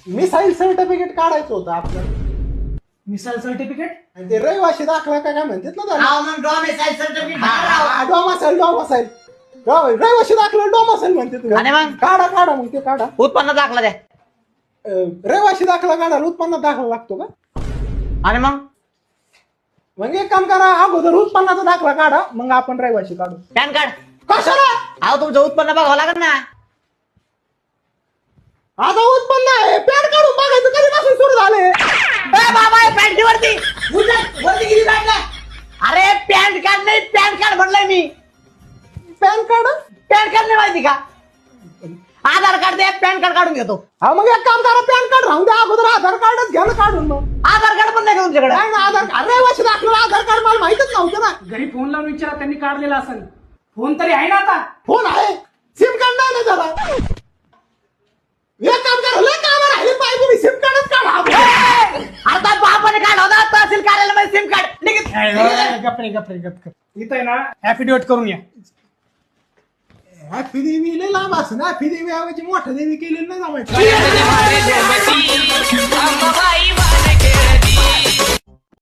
Missile certificate काढायचं होतं आपल्याला. Missile certificate? आणि ते रहिवाशी दाखला काय म्हणतात ना त्याला. मग डॉमिसाईल सर्टिफिकेट डोमासाईल रहिवाशी दाखला डोमासाईल म्हणते. आणि मग? काढा मग ते काढा. उत्पन्न दाखला द्या. रहिवाशी दाखला काढायला उत्पन्न दाखला लागतो का? आणि मग एक काम करा, अगोदर उत्पन्नाचा दाखला काढा, मग आपण रहिवाशी काढू. Pan card. कशाला? अहो तुमचं उत्पन्न बघावं लागेल ना. आता उत्पन्न आहे, पॅन काढून बघायचं कधीपासून सुरू झाले. बाबा पॅन्ट वरती वरती किती काढला? अरे पॅन कार्ड नाही, पॅन कार्ड म्हणलंय मी. PAN card? पॅन कार्ड नाही माहिती का? आधार कार्ड दे, पॅन कार्ड काढून घेतो. हा मग एक काम करा, पॅन कार्ड राहून द्या, अगोदर आधार कार्डच घ्या ना काढून. मग आधार कार्ड पण नाही का तुमच्याकडे? नाही ना, आधार कार्ड रहिवाशी दाखला आधार कार्ड मला माहितच नव्हतं ना. घरी फोन लावून विचारा, त्यांनी काढलेला असेल. फोन तरी आहे ना आता? फोन आहे, सिम कार्ड नाही ना त्याला. एक काम करा, लय काम राहिले पाहिजे, तुम्ही सिम कार्डच काढा. आता बापाने काढ होता तहसील कार्यालयामध्ये सिम कार्ड निघत. गप्रे. इथं आहे ना ऍफिडेविट करून या. हॅपी देवी लय लांब असं ना, हॅपी देवी ऐवजी मोठं देवी केलेलं नाही जमायचं.